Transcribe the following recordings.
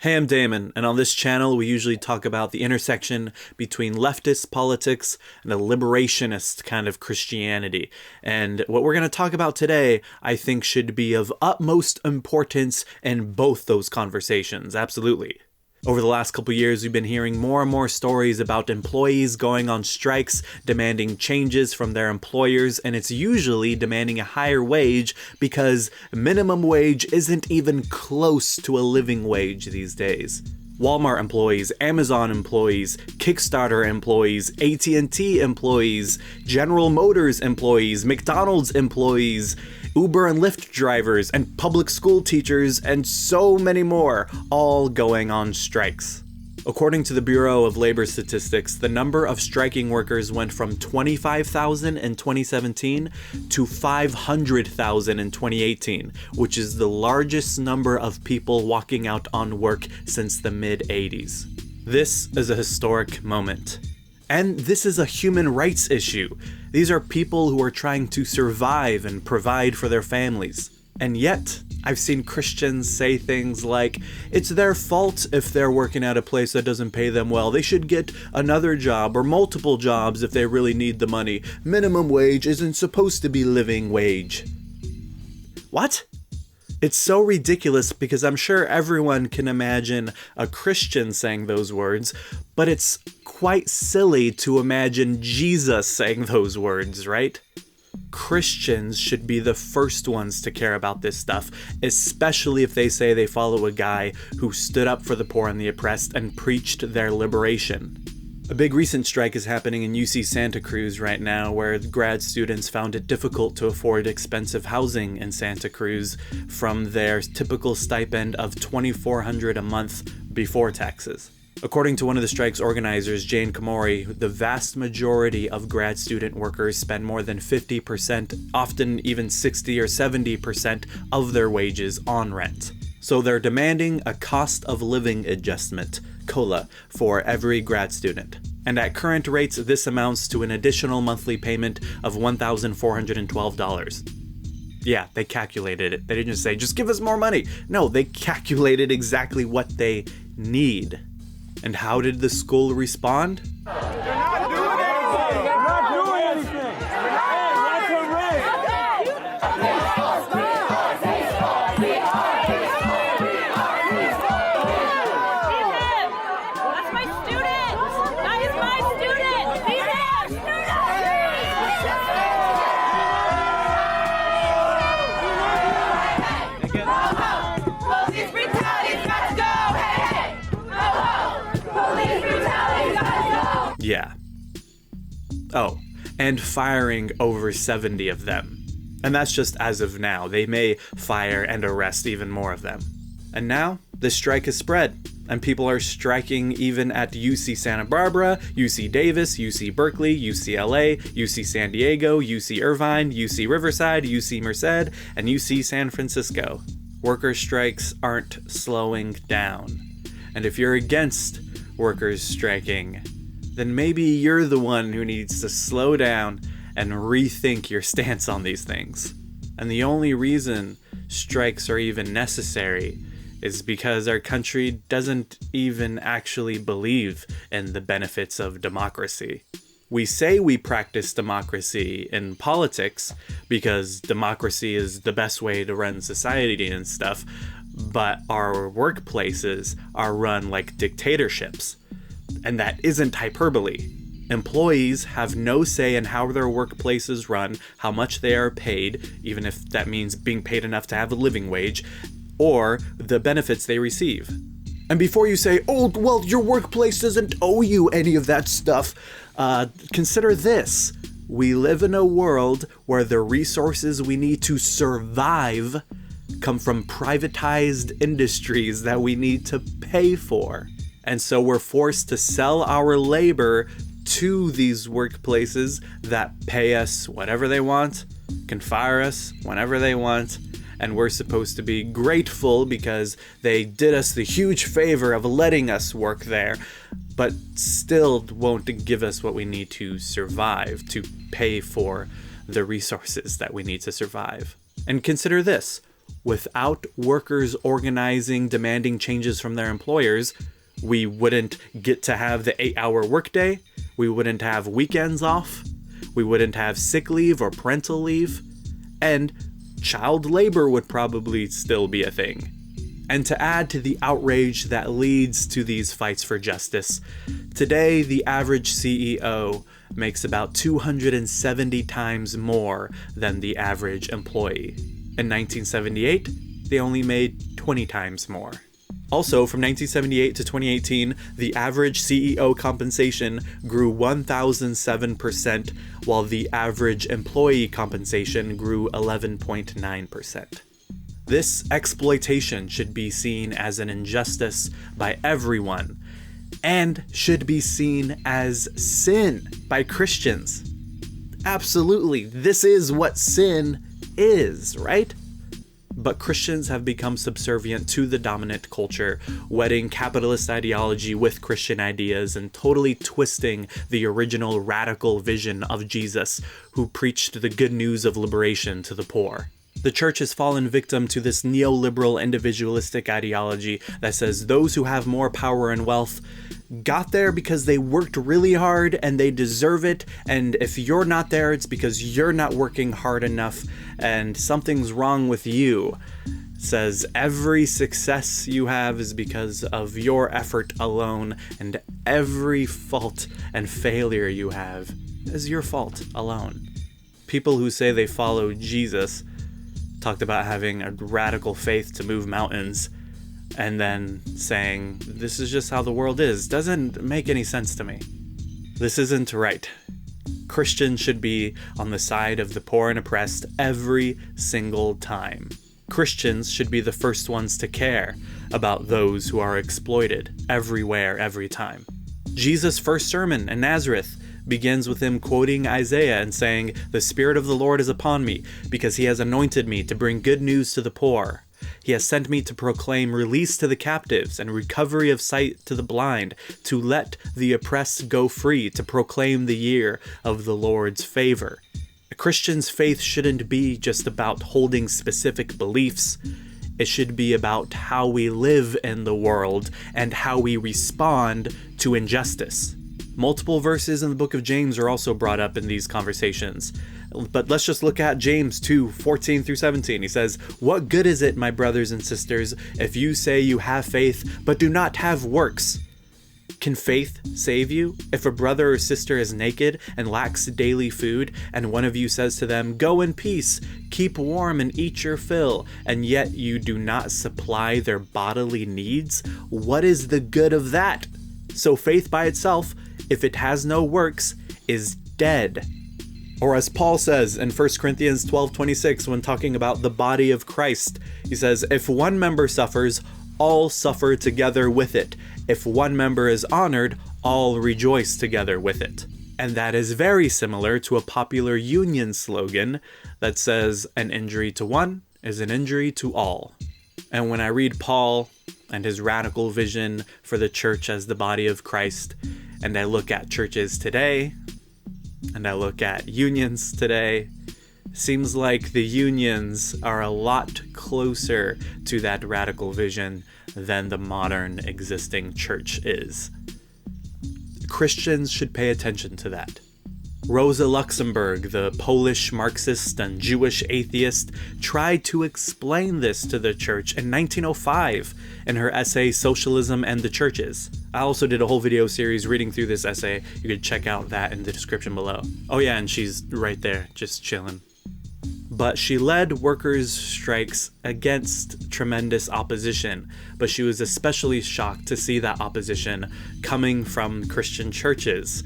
Hey, I'm Damon, and on this channel we usually talk about the intersection between leftist politics and a liberationist kind of Christianity. And what we're going to talk about today, I think, should be of utmost importance in both those conversations, absolutely. Over the last couple years, we've been hearing more and more stories about employees going on strikes, demanding changes from their employers, and it's usually demanding a higher wage because minimum wage isn't even close to a living wage these days. Walmart employees, Amazon employees, Kickstarter employees, AT&T employees, General Motors employees, McDonald's employees, Uber and Lyft drivers, and public school teachers, and so many more, all going on strikes. According to the Bureau of Labor Statistics, the number of striking workers went from 25,000 in 2017 to 500,000 in 2018, which is the largest number of people walking out on work since the mid-80s. This is a historic moment. And this is a human rights issue. These are people who are trying to survive and provide for their families. And yet, I've seen Christians say things like, it's their fault if they're working at a place that doesn't pay them well. They should get another job or multiple jobs if they really need the money. Minimum wage isn't supposed to be living wage. What? It's so ridiculous because I'm sure everyone can imagine a Christian saying those words, but it's quite silly to imagine Jesus saying those words, right? Christians should be the first ones to care about this stuff, especially if they say they follow a guy who stood up for the poor and the oppressed and preached their liberation. A big recent strike is happening in UC Santa Cruz right now, where grad students found it difficult to afford expensive housing in Santa Cruz from their typical stipend of $2,400 a month before taxes. According to one of the strike's organizers, Jane Kamori, the vast majority of grad student workers spend more than 50%, often even 60 or 70% of their wages on rent. So they're demanding a cost of living adjustment, COLA, for every grad student. And at current rates, this amounts to an additional monthly payment of $1,412. Yeah, they calculated it. They didn't just say, just give us more money. No, they calculated exactly what they need. And how did the school respond? Yeah. Oh, and firing over 70 of them. And that's just as of now. They may fire and arrest even more of them. And now, the strike has spread, and people are striking even at UC Santa Barbara, UC Davis, UC Berkeley, UCLA, UC San Diego, UC Irvine, UC Riverside, UC Merced, and UC San Francisco. Worker strikes aren't slowing down. And if you're against workers striking, then maybe you're the one who needs to slow down and rethink your stance on these things. And the only reason strikes are even necessary is because our country doesn't even actually believe in the benefits of democracy. We say we practice democracy in politics because democracy is the best way to run society and stuff, but our workplaces are run like dictatorships. And that isn't hyperbole. Employees have no say in how their workplaces run, how much they are paid, even if that means being paid enough to have a living wage, or the benefits they receive. And before you say, oh, well, your workplace doesn't owe you any of that stuff, consider this. We live in a world where the resources we need to survive come from privatized industries that we need to pay for. And so we're forced to sell our labor to these workplaces that pay us whatever they want, can fire us whenever they want, and we're supposed to be grateful because they did us the huge favor of letting us work there, but still won't give us what we need to survive, to pay for the resources that we need to survive. And consider this. Without workers organizing, demanding changes from their employers, we wouldn't get to have the 8-hour workday, we wouldn't have weekends off, we wouldn't have sick leave or parental leave, and child labor would probably still be a thing. And to add to the outrage that leads to these fights for justice, today the average CEO makes about 270 times more than the average employee. In 1978, they only made 20 times more. Also, from 1978 to 2018, the average CEO compensation grew 1,007%, while the average employee compensation grew 11.9%. This exploitation should be seen as an injustice by everyone, and should be seen as sin by Christians. Absolutely, this is what sin is, right? But Christians have become subservient to the dominant culture, wedding capitalist ideology with Christian ideas and totally twisting the original radical vision of Jesus, who preached the good news of liberation to the poor. The church has fallen victim to this neoliberal individualistic ideology that says those who have more power and wealth got there because they worked really hard and they deserve it, and if you're not there, it's because you're not working hard enough and something's wrong with you. It says every success you have is because of your effort alone, and every fault and failure you have is your fault alone. People who say they follow Jesus talked about having a radical faith to move mountains, and then saying, this is just how the world is, doesn't make any sense to me. This isn't right. Christians should be on the side of the poor and oppressed every single time. Christians should be the first ones to care about those who are exploited everywhere, every time. Jesus' first sermon in Nazareth begins with him quoting Isaiah and saying, "The Spirit of the Lord is upon me, because he has anointed me to bring good news to the poor. He has sent me to proclaim release to the captives and recovery of sight to the blind, to let the oppressed go free, to proclaim the year of the Lord's favor." A Christian's faith shouldn't be just about holding specific beliefs. It should be about how we live in the world and how we respond to injustice. Multiple verses in the book of James are also brought up in these conversations. But let's just look at James 2:14 through 17. He says, "What good is it, my brothers and sisters, if you say you have faith, but do not have works? Can faith save you? If a brother or sister is naked and lacks daily food, and one of you says to them, 'Go in peace, keep warm and eat your fill,' and yet you do not supply their bodily needs, what is the good of that? So faith by itself, if it has no works, is dead." Or as Paul says in 1 Corinthians 12:26 when talking about the body of Christ, he says, "If one member suffers, all suffer together with it. If one member is honored, all rejoice together with it." And that is very similar to a popular union slogan that says, "An injury to one is an injury to all." And when I read Paul and his radical vision for the church as the body of Christ, and I look at churches today, and I look at unions today, seems like the unions are a lot closer to that radical vision than the modern existing church is. Christians should pay attention to that. Rosa Luxemburg, the Polish Marxist and Jewish atheist, tried to explain this to the church in 1905 in her essay Socialism and the Churches. I also did a whole video series reading through this essay. You could check out that in the description below. Oh yeah, and she's right there, just chilling. But she led workers' strikes against tremendous opposition, but she was especially shocked to see that opposition coming from Christian churches,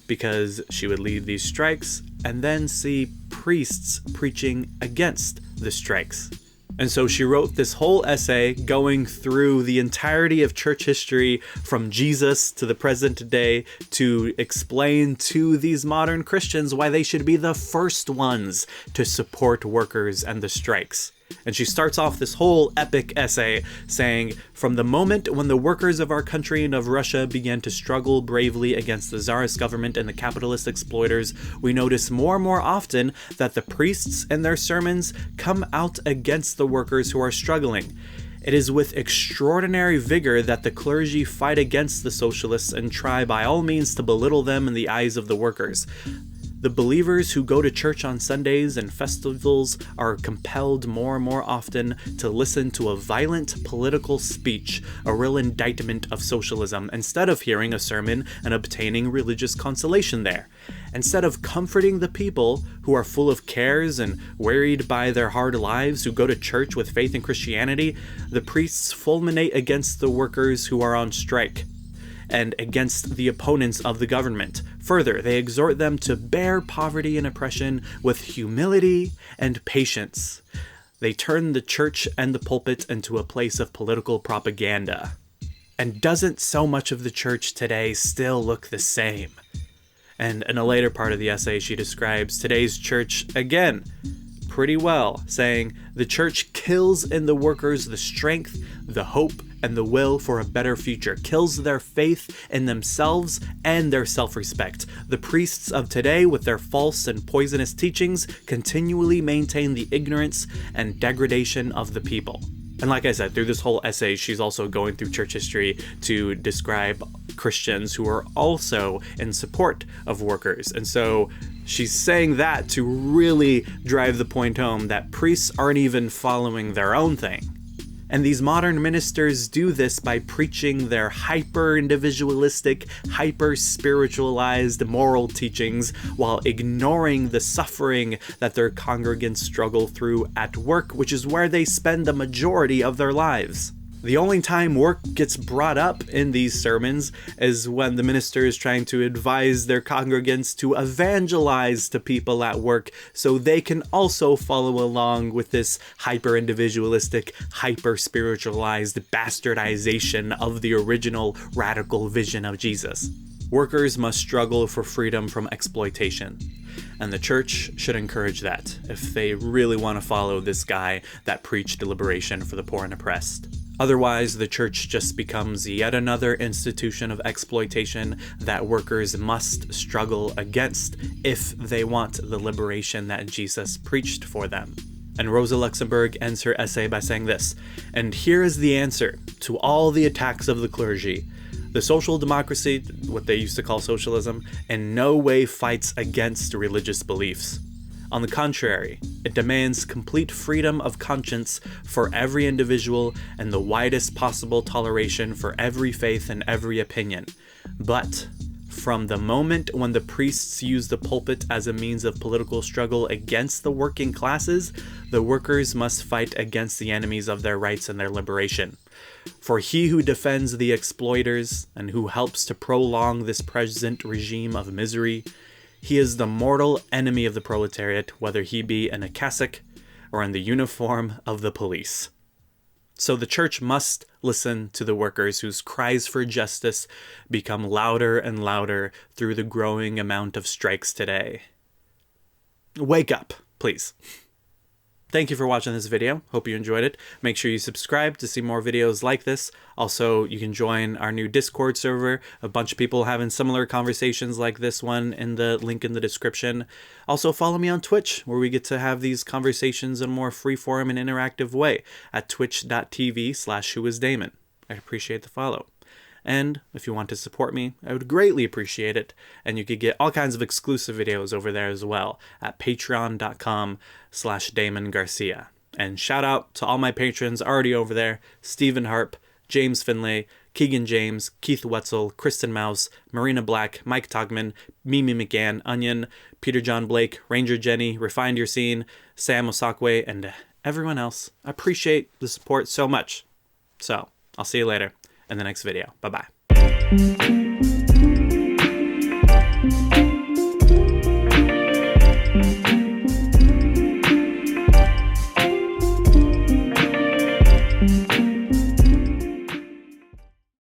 because she would lead these strikes and then see priests preaching against the strikes. And so she wrote this whole essay going through the entirety of church history from Jesus to the present day to explain to these modern Christians why they should be the first ones to support workers and the strikes. And she starts off this whole epic essay saying, "From the moment when the workers of our country and of Russia began to struggle bravely against the Tsarist government and the capitalist exploiters, we notice more and more often that the priests in their sermons come out against the workers who are struggling. It is with extraordinary vigor that the clergy fight against the socialists and try by all means to belittle them in the eyes of the workers. The believers who go to church on Sundays and festivals are compelled more and more often to listen to a violent political speech, a real indictment of socialism, instead of hearing a sermon and obtaining religious consolation there. Instead of comforting the people who are full of cares and wearied by their hard lives who go to church with faith in Christianity, the priests fulminate against the workers who are on strike and against the opponents of the government. Further, they exhort them to bear poverty and oppression with humility and patience. They turn the church and the pulpit into a place of political propaganda. And doesn't so much of the church today still look the same?" And in a later part of the essay, she describes today's church again pretty well, saying, "The church kills in the workers the strength, the hope, and the will for a better future, kills their faith in themselves and their self-respect. The priests of today, with their false and poisonous teachings, continually maintain the ignorance and degradation of the people." And like I said, through this whole essay, she's also going through church history to describe Christians who are also in support of workers. And so she's saying that to really drive the point home that priests aren't even following their own thing. And these modern ministers do this by preaching their hyper-individualistic, hyper-spiritualized moral teachings while ignoring the suffering that their congregants struggle through at work, which is where they spend the majority of their lives. The only time work gets brought up in these sermons is when the minister is trying to advise their congregants to evangelize to people at work so they can also follow along with this hyper-individualistic, hyper-spiritualized bastardization of the original radical vision of Jesus. Workers must struggle for freedom from exploitation. And the church should encourage that if they really want to follow this guy that preached liberation for the poor and oppressed. Otherwise, the church just becomes yet another institution of exploitation that workers must struggle against if they want the liberation that Jesus preached for them. And Rosa Luxemburg ends her essay by saying this, "And here is the answer to all the attacks of the clergy. The social democracy, what they used to call socialism, in no way fights against religious beliefs. On the contrary, it demands complete freedom of conscience for every individual and the widest possible toleration for every faith and every opinion. But from the moment when the priests use the pulpit as a means of political struggle against the working classes, the workers must fight against the enemies of their rights and their liberation. For he who defends the exploiters and who helps to prolong this present regime of misery, he is the mortal enemy of the proletariat, whether he be in a cassock or in the uniform of the police." So the church must listen to the workers whose cries for justice become louder and louder through the growing amount of strikes today. Wake up, please. Thank you for watching this video. Hope you enjoyed it. Make sure you subscribe to see more videos like this. Also, you can join our new Discord server. A bunch of people having similar conversations like this one in the link in the description. Also, follow me on Twitch, where we get to have these conversations in a more freeform and interactive way at twitch.tv/whoisdamon. I'd appreciate the follow. And if you want to support me, I would greatly appreciate it. And you could get all kinds of exclusive videos over there as well at patreon.com/Damon Garcia. And shout out to all my patrons already over there: Stephen Harp, James Finlay, Keegan James, Keith Wetzel, Kristen Mouse, Marina Black, Mike Togman, Mimi McGann, Onion, Peter John Blake, Ranger Jenny, Refined Your Scene, Sam Osakwe, and everyone else. I appreciate the support so much. So, I'll see you later in the next video. Bye-bye.